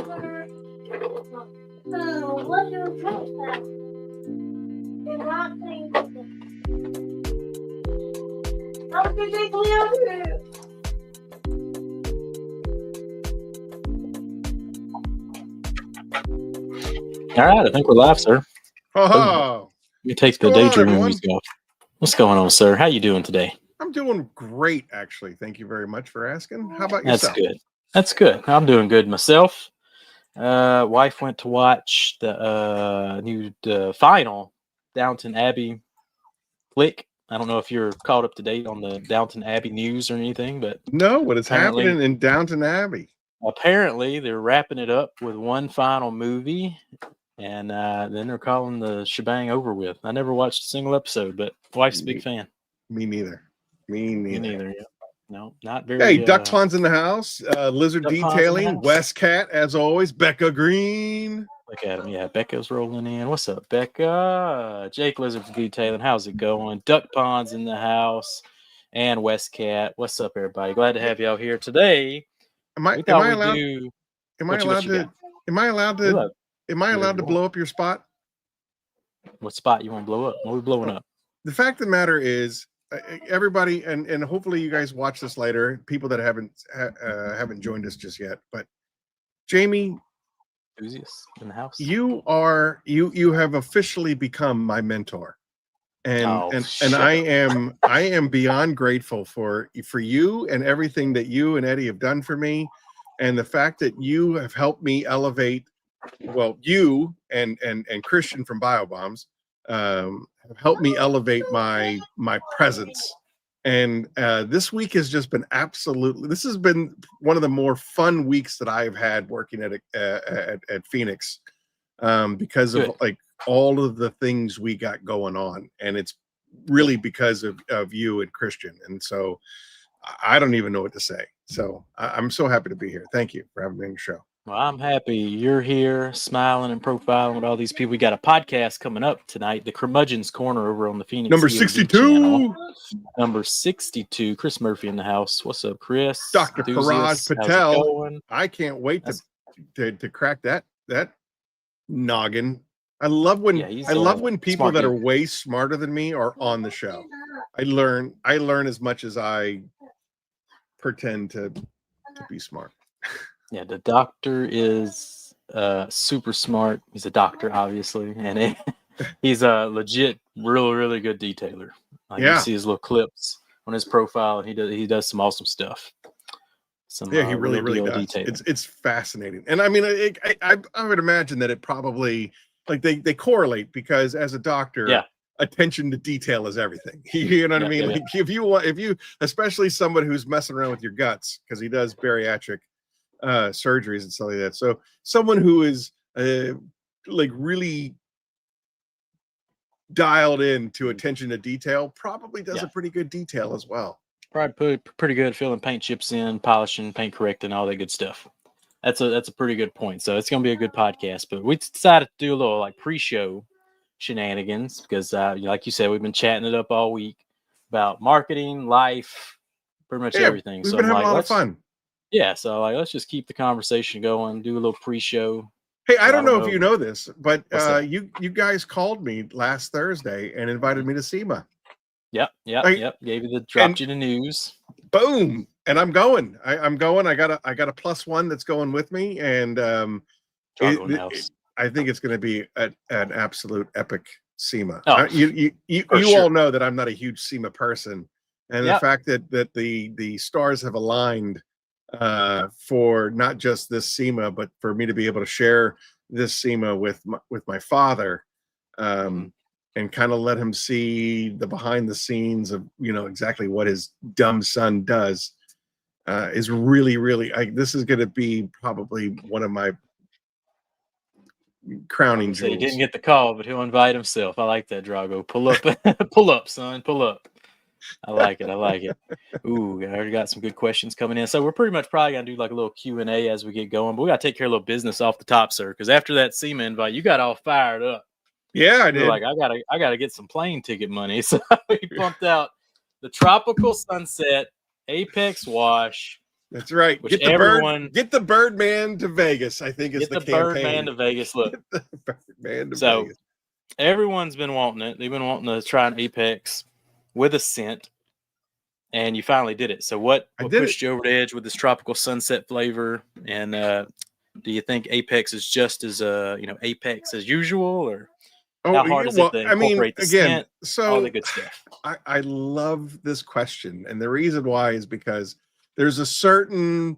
What do you think that? You're not saying how did they clear? All right, I think we're live, sir. Oh, Let me take the daydream music off. What's going on, sir? How you doing today? I'm doing great, actually. Thank you very much for asking. How about yourself? That's good. That's good. I'm doing good myself. Wife went to watch the new final Downton Abbey flick. I don't know if you're caught up to date on the Downton Abbey news or anything, but no, what is happening in Downton Abbey? Apparently, they're wrapping it up with one final movie, and then they're calling the shebang over with. I never watched a single episode, but wife's a big fan. Me neither. Me neither. Yeah. No, not very. Hey, Duck Ponds in the house. Lizard Duck Detailing. West Cat, as always. Becca Green. Look at him. Yeah, Becca's rolling in. What's up, Becca? Jake Lizard Detailing. How's it going? Duck Ponds in the house. And West Cat. What's up, everybody? Glad to have y'all here today. Am I allowed to blow up your spot? What spot you want to blow up? What are we blowing up? The fact of the matter is, everybody, and hopefully you guys watch this later, people that haven't joined us just yet, but Jamie, enthusiasts in the house, you have officially become my mentor. And I am beyond grateful for you and everything that you and Eddie have done for me, and the fact that you have helped me elevate. Well, you and Christian from BioBombs have helped me elevate my presence. And this week has just been this has been one of the more fun weeks that I've had working at Phoenix, because of like all of the things we got going on, and it's really because of you and Christian. And so I don't even know what to say. So I'm so happy to be here. Thank you for having me on the show. Well, I'm happy you're here, smiling and profiling with all these people. We got a podcast coming up tonight, the Curmudgeon's Corner over on the Phoenix number 62 number 62. Chris Murphy in the house. What's up, Chris? Dr. Paraj Patel. I can't wait to crack that noggin. I love when people that are way smarter than me are on the show. I learn as much as I pretend to be smart. Yeah, the doctor is super smart. He's a doctor, obviously, and he's a legit, really good detailer. You see his little clips on his profile, and he does some awesome stuff. He really does. It's fascinating, and I mean, I would imagine that it probably like they correlate, because as a doctor, attention to detail is everything. You know what I mean? Like if you especially someone who's messing around with your guts, because he does bariatric surgeries and stuff like that. So someone who is like really dialed in to attention to detail probably does a pretty good detail as well. Probably pretty good filling paint chips in, polishing, paint correcting, all that good stuff. That's a pretty good point. So it's gonna be a good podcast. But we decided to do a little like pre-show shenanigans because like you said, we've been chatting it up all week about marketing, life, pretty much everything. We've been having a lot of fun. Yeah, so let's just keep the conversation going, do a little pre-show. Hey, I don't know if you know this, but you guys called me last Thursday and invited me to SEMA. Yep. Gave you dropped you the news. Boom. And I'm going. I'm going. I got a +1 that's going with me, and I think it's going to be an absolute epic SEMA. You all know that I'm not a huge SEMA person, and the fact that the stars have aligned for not just this SEMA, but for me to be able to share this SEMA with my father, and kind of let him see the behind the scenes of exactly what his dumb son does, is really this is going to be probably one of my crowning jewels. He didn't get the call, but he'll invite himself. I like that, Drago. Pull up, pull up, son, pull up. I like it. Ooh, I already got some good questions coming in. So we're pretty much probably gonna do like a little Q&A as we get going, but we gotta take care of a little business off the top, sir. Because after that SEMA invite, you got all fired up. Yeah, I did. Like I gotta get some plane ticket money. So we pumped out the Tropical Sunset Apex Wash That's right. Which everyone get the Birdman to Vegas, I think is get the the campaign. Birdman to Vegas. Look, The Birdman to so Vegas. everyone's been wanting it. They've been wanting to try an Apex with a scent, and you finally did it. So what pushed you over the edge with this tropical sunset flavor? And do you think Apex is just as Apex as usual, or how hard is it to incorporate the scent, all the good stuff? I love this question, and the reason why is because there's a certain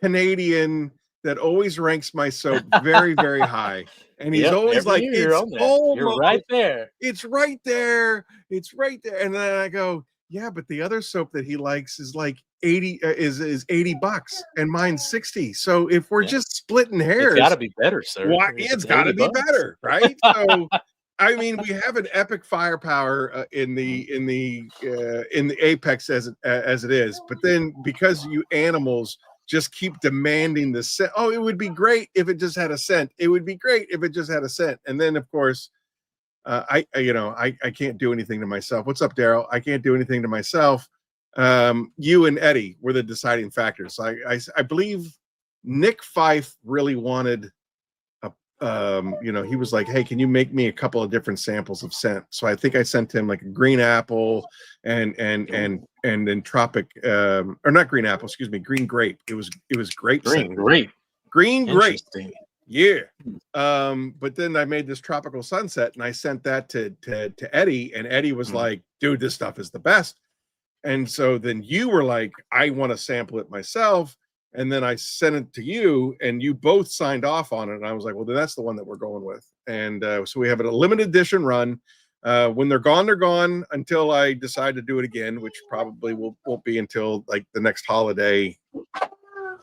Canadian that always ranks my soap very, very high. And he's always like, you're right there. It's right there. It's right there. And then I go, yeah, but the other soap that he likes is like 80 is $80 and mine's 60. So if we're just splitting hairs, it's got to be better, sir. Why, it's got to be better, right? So I mean, we have an epic firepower in the Apex as it is, but then because you animals just keep demanding the scent. Oh, it would be great if it just had a scent. It would be great if it just had a scent. And then, of course, I can't do anything to myself. What's up, Daryl? I can't do anything to myself. You and Eddie were the deciding factors. So I believe Nick Fife really wanted he was like, hey, can you make me a couple of different samples of scent? So I think I sent him like a green apple and then tropic or not green apple, excuse me, green grape. It was grape. Green grape. Yeah. But then I made this tropical sunset and I sent that to Eddie, and Eddie was like, dude, this stuff is the best. And so then you were like, I want to sample it myself. And then I sent it to you, and you both signed off on it. And I was like, well, then that's the one that we're going with. And so we have a limited edition run. When they're gone until I decide to do it again, which probably won't be until like the next holiday,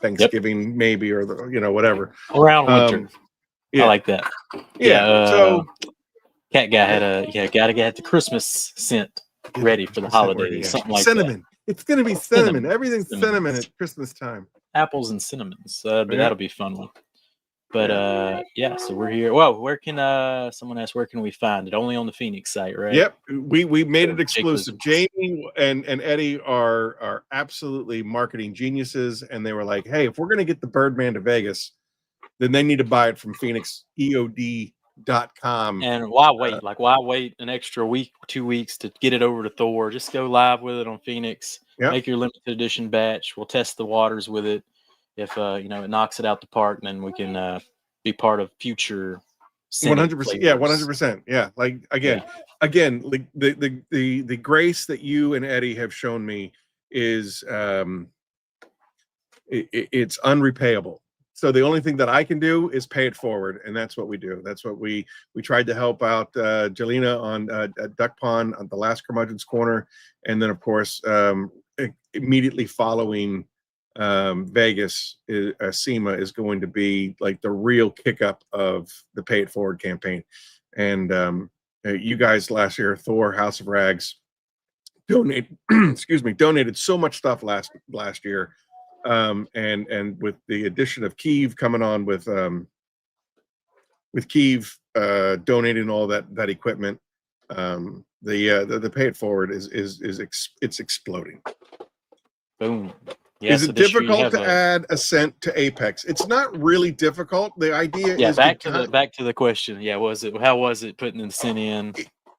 Thanksgiving, maybe, or whatever. Around winter. Yeah. I like that. Yeah. So Cat guy had gotta get the Christmas scent ready for the holidays. Something like cinnamon. That. It's gonna be cinnamon. Everything's cinnamon at Christmas time. Apples and cinnamons. That'll be a fun one. But so we're here. Well, where can someone asked where can we find it? Only on the Phoenix site, right? Yep. We made it exclusive. Jamie and Eddie are absolutely marketing geniuses, and they were like, hey, if we're gonna get the Birdman to Vegas, then they need to buy it from PhoenixEOD.com. And why wait? Why wait an extra week, 2 weeks to get it over to Thor? Just go live with it on Phoenix. Yep. Make your limited edition batch. We'll test the waters with it. If it knocks it out the park, then we can be part of future 100%. Yeah, 100%. Yeah. Like again, like the grace that you and Eddie have shown me is it's unrepayable. So the only thing that I can do is pay it forward, and that's what we do. That's what we tried to help out Jelena on Duck Pond on the last Curmudgeon's Corner, and then of course immediately following Vegas, SEMA is going to be like the real kick up of the Pay It Forward campaign. And you guys last year, Thor, House of Rags, donated so much stuff last year. And with the addition of Kiev coming on with Kiev donating all that equipment, the Pay It Forward it's exploding. Boom. Yeah, is it difficult to add a scent to Apex? It's not really difficult. The idea is back to the question. Yeah, how was it putting the scent in?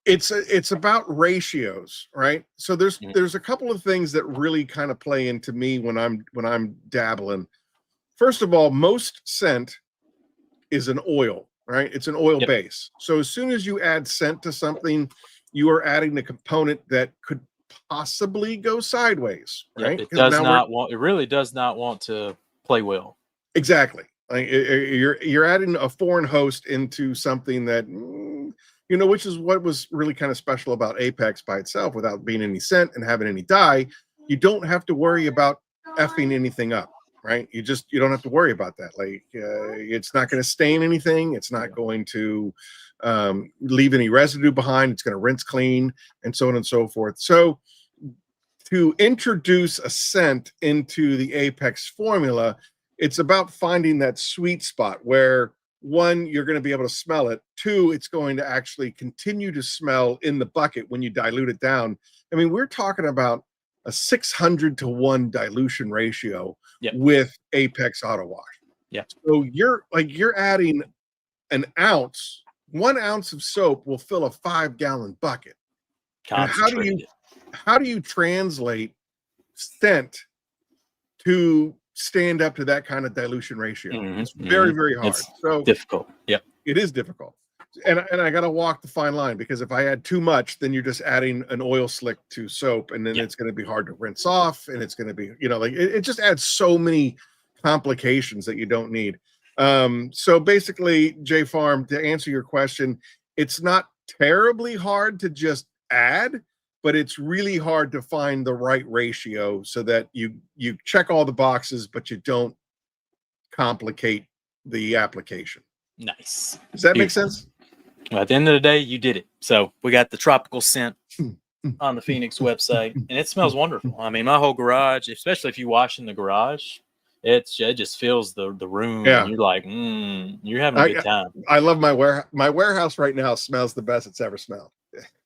It's about ratios, right? So there's a couple of things that really kind of play into me when I'm dabbling. First of all, most scent is an oil, right? It's an oil base. So as soon as you add scent to something, you are adding the component that could possibly go sideways, right? It really does not want to play well. Exactly. Like you're adding a foreign host into something that which is what was really kind of special about Apex by itself, without being any scent and having any dye. You don't have to worry about effing anything up, right? You don't have to worry about that. Like it's not going to stain anything. It's not going to leave any residue behind. It's going to rinse clean, and so on and so forth. So to introduce a scent into the Apex formula, it's about finding that sweet spot where, one, you're going to be able to smell it. Two, it's going to actually continue to smell in the bucket when you dilute it down. I mean, we're talking about a 600-to-1 dilution ratio Yep. with Apex Auto Wash. Yeah. So you're adding an ounce. 1 ounce of soap will fill a 5-gallon bucket. And how do you translate scent to stand up to that kind of dilution ratio? It's very, very hard. It's so difficult. Yep. It is difficult. And I got to walk the fine line, because if I add too much, then you're just adding an oil slick to soap, and then it's going to be hard to rinse off, and it's going to be, like it just adds so many complications that you don't need. So basically, J Farm, to answer your question, it's not terribly hard to just add, but it's really hard to find the right ratio so that you check all the boxes, but you don't complicate the application. Nice. Does that make sense? Well, at the end of the day, you did it. So we got the tropical scent on the Phoenix website, and it smells wonderful. I mean, my whole garage, especially if you wash in the garage, it just fills the room. Yeah. And you're like, you're having a good time. I love my warehouse right now. Smells the best it's ever smelled.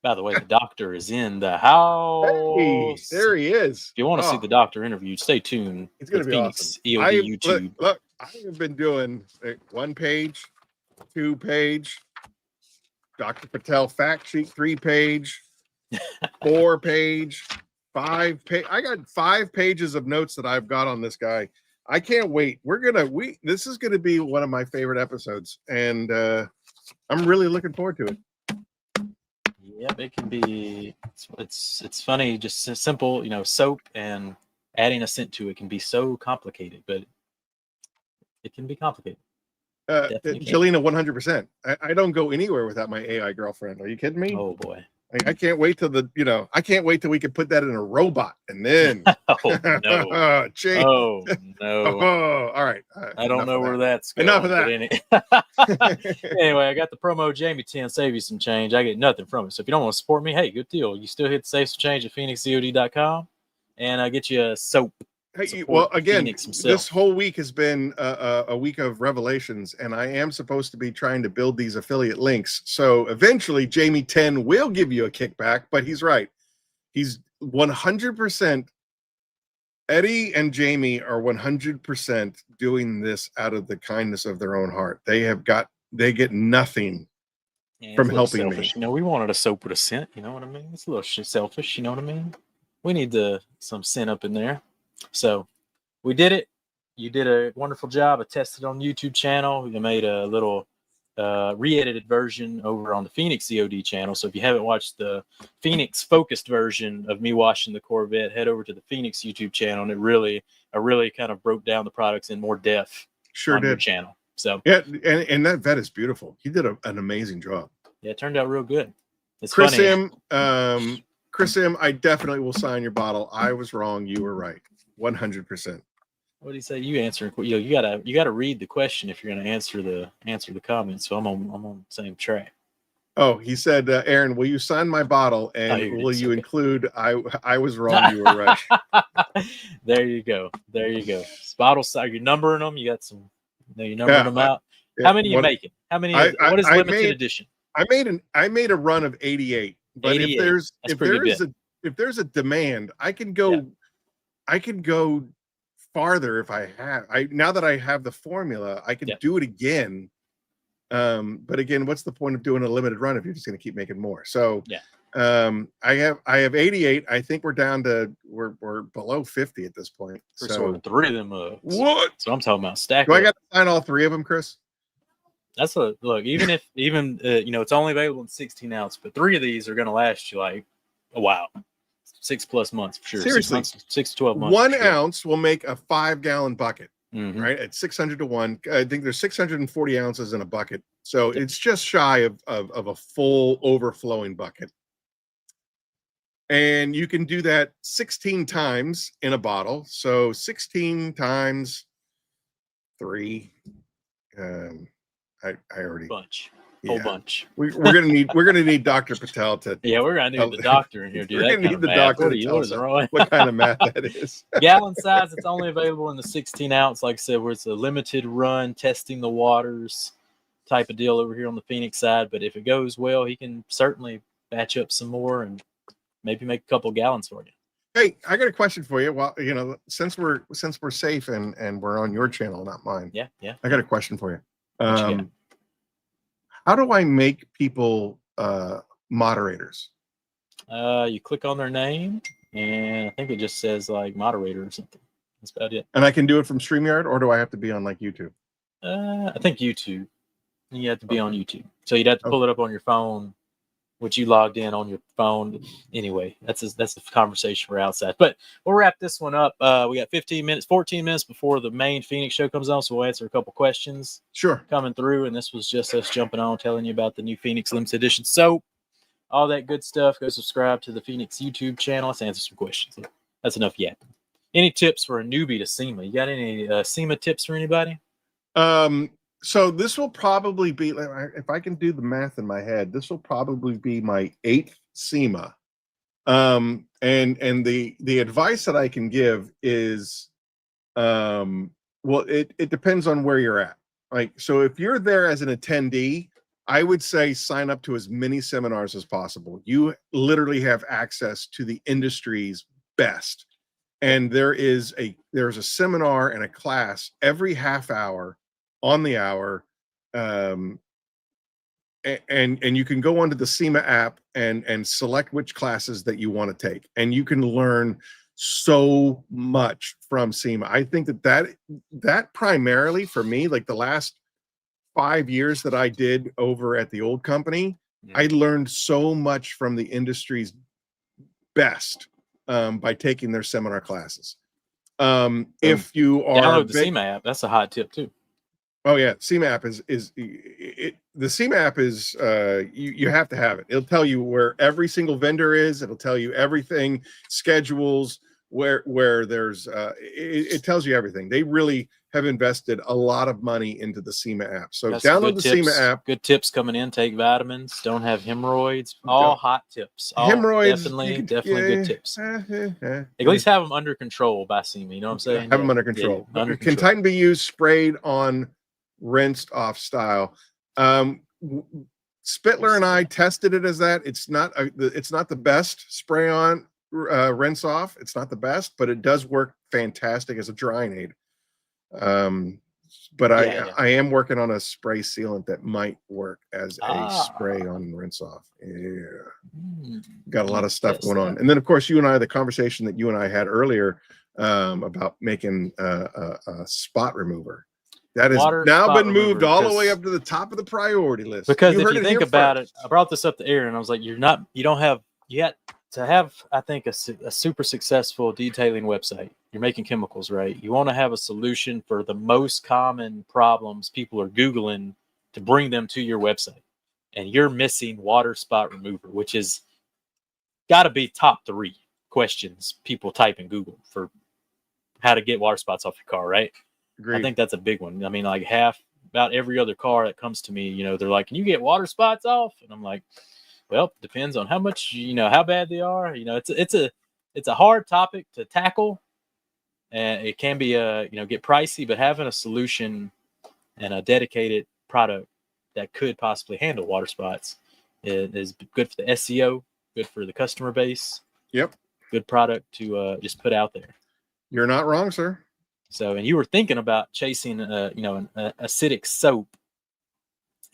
By the way, the doctor is in the house. Hey, there he is. If you want to see the doctor interviewed, stay tuned. It's going to be Phoenix awesome. EOD YouTube. Look, I have been doing 1 page, 2 page, Dr. Patel fact sheet, 3 page, 4 page, 5 page. I got 5 pages of notes that I've got on this guy. I can't wait. This is gonna be one of my favorite episodes, and I'm really looking forward to it. Yep, it can be. It's funny, just simple. Soap and adding a scent to it can be so complicated, but it can be complicated. Jelena, 100%. I don't go anywhere without my AI girlfriend. Are you kidding me? Oh boy. I can't wait till I can't wait till we can put that in a robot, and then oh no. Oh no. All right. I don't know where that's going. Enough of that. Anyway, I got the promo Jamie 10, save you some change. I get nothing from it. So if you don't want to support me, hey, good deal. You still hit save some change at phoenixcod.com, and I get you a soap. Hey, well, again, this whole week has been a week of revelations, and I am supposed to be trying to build these affiliate links. So eventually, Jamie 10 will give you a kickback, but he's right. He's 100%. Eddie and Jamie are 100% doing this out of the kindness of their own heart. They get nothing from helping me. We wanted a soap with a scent. You know what I mean? It's a little selfish. You know what I mean? We need some scent up in there. So we did it. You did a wonderful job. I tested on the YouTube channel. You made a little re-edited version over on the Phoenix EOD channel. So if you haven't watched the Phoenix focused version of me washing the Corvette, head over to the Phoenix YouTube channel. And I really kind of broke down the products in more depth. Sure on did. Your channel. So yeah, and that vet is beautiful. He did an amazing job. Yeah, it turned out real good. It's Chris funny. Chris M, I definitely will sign your bottle. I was wrong. You were right. 100%. What do you say? You answer. You gotta read the question if you're gonna answer the comments. So I'm on the same track. Oh, he said, Aaron, will you sign my bottle, and will you include I was wrong, you were right. There you go. Bottle size. You're numbering them. You got some. You're numbering them out. How many are you making? How many? What is limited edition? I made a run of 88. But 88. if there's a demand, I can go. Yeah. I can go farther if I have. Now that I have the formula, I can do it again. But again, what's the point of doing a limited run if you're just going to keep making more? So I have 88. I think we're down to we're below 50 at this point. So 3 of them. What? So I'm talking about stacking. Do I got to sign all 3 of them, Chris? That's look. Even it's only available in 16 ounce, but 3 of these are going to last you like a while. 6+ months for sure. Seriously, 6 to 12 months. 1 ounce will make a 5-gallon bucket, right? At 600 to 1. I think there's 640 ounces in a bucket. So it's just shy of a full overflowing bucket. And you can do that 16 times in a bottle. So 16 times 3. I already bunch. Whole bunch. We're gonna need Dr. Patel to. Yeah, we're gonna need the doctor in here. Do we're that gonna need the doctor to tell us what kind of math that is. Gallon size. It's only available in the 16 ounce. Like I said, where it's a limited run, testing the waters type of deal over here on the Phoenix side. But if it goes well, he can certainly batch up some more and maybe make a couple gallons for you. Hey, I got a question for you. Well, since we're safe and we're on your channel, not mine. Yeah. I got a question for you. What you got? How do I make people moderators? You click on their name, and I think it just says like moderator or something. That's about it. And I can do it from StreamYard, or do I have to be on like YouTube? I think YouTube. You have to be on YouTube, so you'd have to pull it up on your phone, which you logged in on your phone. Anyway, that's the conversation for outside. But we'll wrap this one up. We got 14 minutes before the main Phoenix show comes on, so we'll answer a couple questions. Sure. Coming through, and this was just us jumping on, telling you about the new Phoenix Limited Edition soap, all that good stuff. Go subscribe to the Phoenix YouTube channel. Let's answer some questions. That's enough yapping. Any tips for a newbie to SEMA? You got any SEMA tips for anybody? So this will probably be, if I can do the math in my head, this will probably be my 8th SEMA. And the advice that I can give is, well, it depends on where you're at. Like, so if you're there as an attendee, I would say sign up to as many seminars as possible. You literally have access to the industry's best. And there's a seminar and a class every half hour on the hour, and you can go onto the SEMA app and select which classes that you want to take, and you can learn so much from SEMA. I think that primarily for me, like the last 5 years that I did over at the old company, I learned so much from the industry's best by taking their seminar classes. If you are download the SEMA app, that's a hot tip too. Oh yeah, SEMA app the SEMA app is you have to have it. It'll tell you where every single vendor is. It'll tell you everything, schedules, where there's it tells you everything. They really have invested a lot of money into the SEMA app. So download the SEMA app. Good tips coming in. Take vitamins. Don't have hemorrhoids. All hot tips. All hemorrhoids, definitely good tips. At least have them under control by SEMA. You know what I'm saying? Have them under control. Yeah, under control. Can Titan be used sprayed on, rinsed off style? Spitler and I tested it as that. It's not the best spray on, rinse off. It's not the best, but it does work fantastic as a drying aid. But I am working on a spray sealant that might work as a spray on rinse off. Yeah, got a lot of stuff going on. And then of course you and I, the conversation that you and I had earlier about making a spot remover. That has now been moved all the way up to the top of the priority list. Because if you think about it, I brought this up to Aaron. I was like, you don't have yet to have, I think, a super successful detailing website. You're making chemicals, right? You want to have a solution for the most common problems people are Googling to bring them to your website. And you're missing water spot remover, which is got to be top 3 questions people type in Google for how to get water spots off your car, right? Agreed. I think that's a big one. I mean, like about every other car that comes to me, they're like, can you get water spots off? And I'm like, well, depends on how much, how bad they are. It's a hard topic to tackle, and it can be get pricey, but having a solution and a dedicated product that could possibly handle water spots is good for the SEO, good for the customer base. Yep. Good product to just put out there. You're not wrong, sir. So, and you were thinking about chasing, an acidic soap,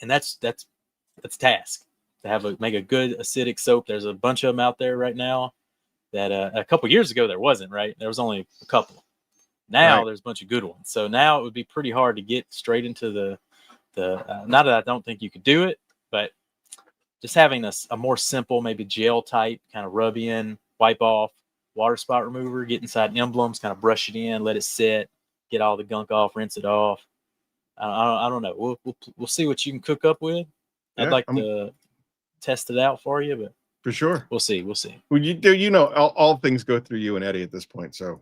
and that's a task to make a good acidic soap. There's a bunch of them out there right now that a couple years ago there wasn't, right? There was only a couple. Now there's a bunch of good ones. So now it would be pretty hard to get straight into the not that I don't think you could do it, but just having a more simple, maybe gel type kind of rub in, wipe off, water spot remover, get inside emblems, kind of brush it in, let it sit, get all the gunk off, rinse it off. I don't know. We'll see what you can cook up with. I'd like to test it out for you, but for sure, we'll see. Well, all things go through you and Eddie at this point. So,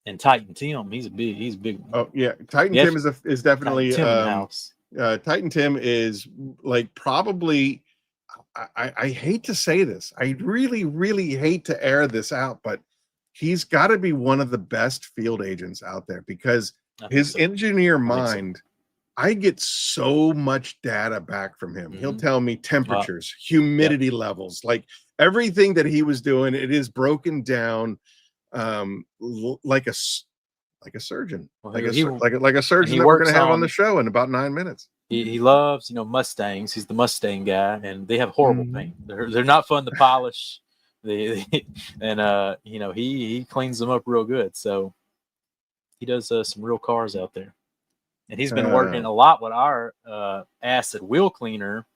and Titan Tim, he's a big one. Oh yeah, Titan Tim is definitely Titan Tim is like probably. I hate to say this. I really, really hate to air this out, but he's got to be one of the best field agents out there because his engineer mind, I get so much data back from him. He'll tell me temperatures, humidity levels, like everything that he was doing, it is broken down like a surgeon, Well, like he a surgeon that we're going to have on the show in about 9 minutes. He loves, Mustangs. He's the Mustang guy, and they have horrible paint. They're not fun to polish. And he cleans them up real good. So he does some real cars out there, and he's been working a lot with our acid wheel cleaner,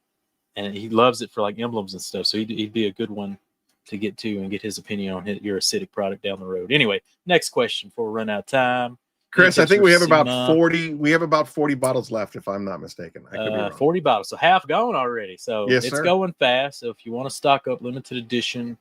and he loves it for like emblems and stuff. So he'd be a good one to get to and get his opinion on your acidic product down the road. Anyway, next question before we run out of time. Chris, I think we have about 40. We have about 40 bottles left, if I'm not mistaken. I could be wrong. 40 bottles, so half gone already. So yes, it's going fast. So if you want to stock up, limited edition,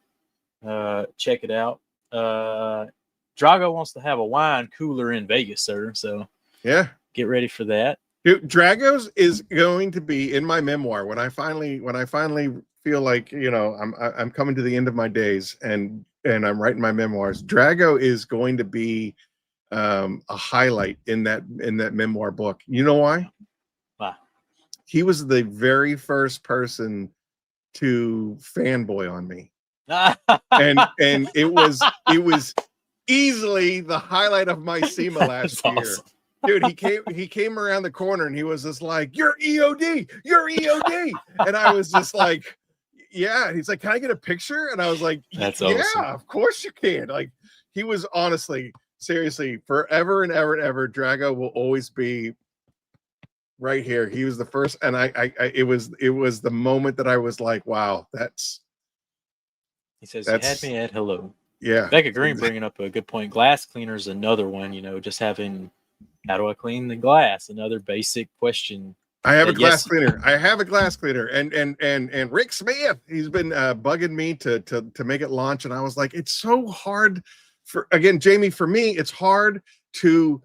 check it out. Drago wants to have a wine cooler in Vegas, sir. So yeah, get ready for that. Dude, Drago's is going to be in my memoir when I finally feel like I'm coming to the end of my days and I'm writing my memoirs. Drago is going to be a highlight in that memoir book. You know why? Wow. He was the very first person to fanboy on me. and it was easily the highlight of my SEMA last year. Awesome. Dude, he came around the corner and he was just like, "You're EOD, you're EOD," and I was just like, "Yeah." And he's like, "Can I get a picture?" And I was like, "That's yeah, awesome. Of course you can." Like, he was honestly, seriously, forever and ever and ever, Drago will always be right here. He was the first, and it was the moment that I was like, "Wow, that's." He says, "You had me at hello." Yeah, Becca Green bringing up a good point. Glass cleaner is another one. Just having, how do I clean the glass? Another basic question. I have a glass cleaner. I have a glass cleaner, and Rick Smith, he's been bugging me to make it launch, and I was like, it's so hard Jamie, for me, it's hard to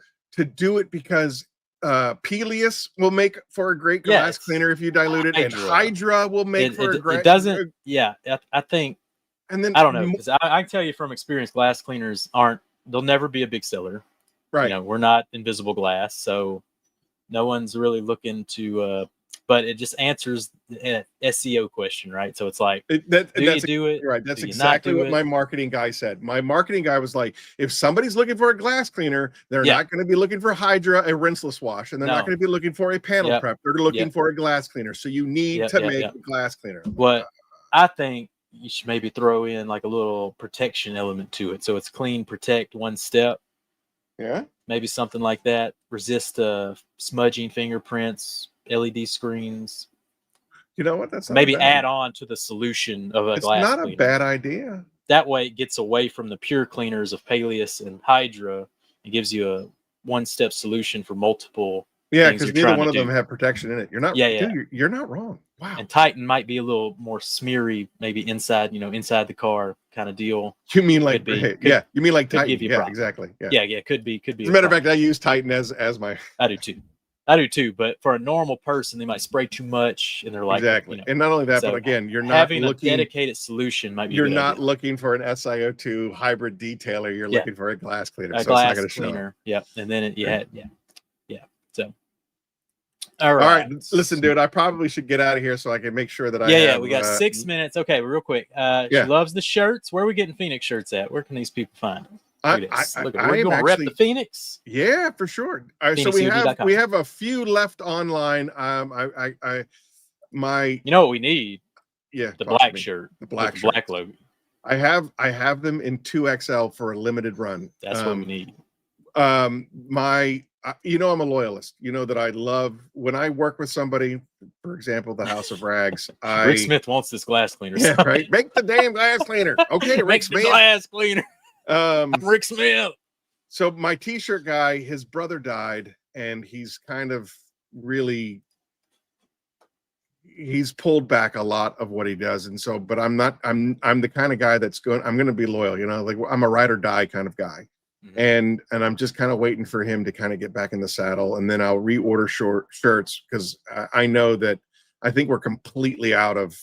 do it because Peleus will make for a great glass cleaner if you dilute it, and Hydra will make for a great. It doesn't. Yeah, I think. And then I don't know, because I can tell you from experience, glass cleaners they'll never be a big seller. Right. We're not invisible glass, so no one's really looking to, but it just answers the SEO question, right? So it's like, do you do it? Right. That's exactly what my marketing guy said. My marketing guy was like, if somebody's looking for a glass cleaner, they're not going to be looking for Hydra, a rinseless wash, and they're not going to be looking for a panel prep. They're looking for a glass cleaner. So you need to make a glass cleaner. What I think you should maybe throw in like a little protection element to it. So it's clean, protect, one step. Yeah. Maybe something like that. Resist smudging, fingerprints, LED screens. You know what? That's maybe add on to the solution of a glass cleaner. It's not a bad idea. That way it gets away from the pure cleaners of Peleus and Hydra and gives you a one-step solution for multiple. Yeah, because neither one of them have protection in it. You're not. Dude, you're not wrong. Wow. And Titan might be a little more smeary, maybe inside the car kind of deal. You mean like you mean like Titan? Yeah, exactly. Yeah, could be. As a matter of fact, I use Titan as my. I do too. But for a normal person, they might spray too much, and they're like exactly. And not only that, but again, you're not having a dedicated solution. Might be. You're not looking for an SiO2 hybrid detailer. You're looking for a glass cleaner. A glass it's not going to cleaner. Yeah, and then So. All right. Listen, dude, I probably should get out of here so I can make sure that we got 6 minutes. Okay, real quick. She loves the shirts. Where are we getting Phoenix shirts at? Where can these people find them? Look, we're going to rep the Phoenix. Yeah, for sure. So we have a few left online. You know what we need? Yeah, the black shirt. The black logo. I have them in 2XL for a limited run. That's what we need. I'm a loyalist. You know that I love when I work with somebody, for example, the House of Rags. Rick Smith wants this glass cleaner. Yeah, right. Make the damn glass cleaner. Okay, Rick Smith. Glass cleaner. Rick Smith. So my t-shirt guy, his brother died, and he's kind of really he's pulled back a lot of what he does. And so, but I'm the kind of guy I'm going to be loyal, like I'm a ride or die kind of guy. And I'm just kind of waiting for him to kind of get back in the saddle, and then I'll reorder shirts because I know that I think we're completely out of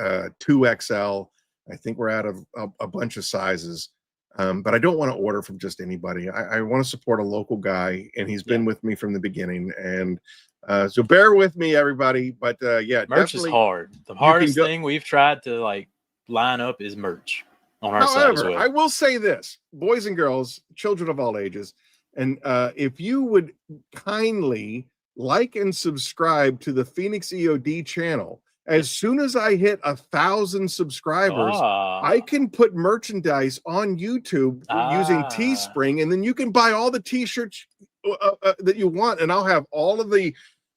2XL. I think we're out of a bunch of sizes, but I don't want to order from just anybody. I want to support a local guy, and he's been with me from the beginning. And so bear with me, everybody. But merch is hard. The hardest thing we've tried to lineup is merch on our side as However, well. I will say this, boys and girls, children of all ages, and if you would kindly like and subscribe to the Phoenix EOD channel, as soon as I hit 1,000 subscribers, I can put merchandise on YouTube using Teespring, and then you can buy all the t-shirts that you want, and I'll have all of the,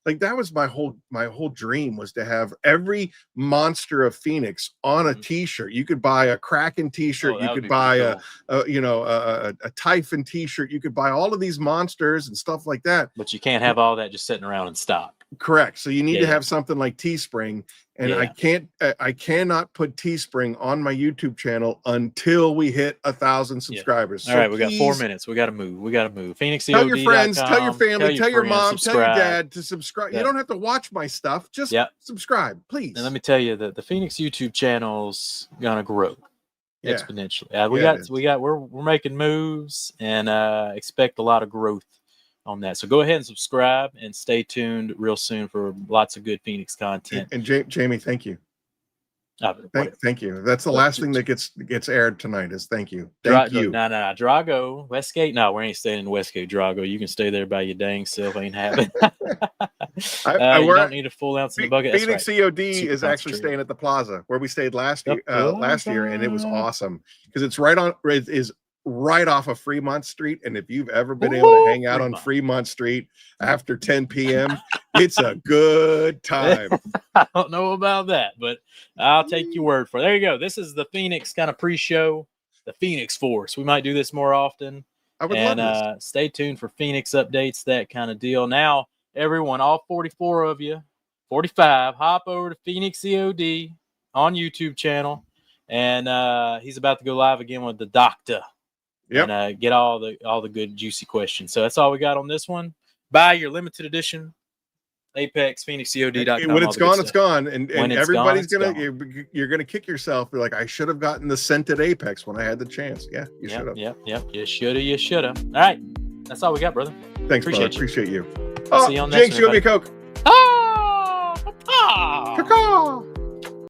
like, that was my whole dream, was to have every monster of Phoenix on a t-shirt. You could buy a Kraken t-shirt, you could buy a Typhon t-shirt, you could buy all of these monsters and stuff like that. But you can't have all that just sitting around in stock. Correct. So you need to have something like Teespring, and Yeah. I cannot put Teespring on my YouTube channel until we hit 1,000 subscribers. All right, we got 4 minutes. We got to move. Phoenix Tell your friends, tell your family, tell your mom, tell your dad to subscribe. You don't have to watch my stuff. Just subscribe, please. And let me tell you that the Phoenix YouTube channel's gonna grow exponentially. We're making moves, and expect a lot of growth on that. So go ahead and subscribe, and stay tuned real soon for lots of good Phoenix content. And Jamie, thank you. Thank you. That's the last thing that gets aired tonight is thank you. Thank you. No. Drago, Westgate. No, we ain't staying in Westgate, Drago. You can stay there by your dang self. Ain't happening. You don't need a full ounce in the bucket. Phoenix COD is actually staying at the Plaza where we stayed last year, and it was awesome because it's right off of Fremont Street. And if you've ever been able to hang out on Fremont Street after 10 p.m., it's a good time. I don't know about that, but I'll take your word for it. There you go. This is the Phoenix kind of pre-show, the Phoenix Force. We might do this more often. I would love this. Stay tuned for Phoenix updates, that kind of deal. Now, everyone, all 44 of you, 45, hop over to Phoenix COD on YouTube channel. And he's about to go live again with the doctor. Yep. And get all the good juicy questions. So that's all we got on this one. Buy your limited edition Apex PhoenixCOD.com. When it's gone, it's gone, and everybody's you're gonna kick yourself. You're like, I should have gotten the scented Apex when I had the chance. Yeah, you should have. Yep. You should have. All right, that's all we got, brother. Thanks, appreciate you. See you on next. Jinx, you owe me a Coke. Ah! Caw-caw.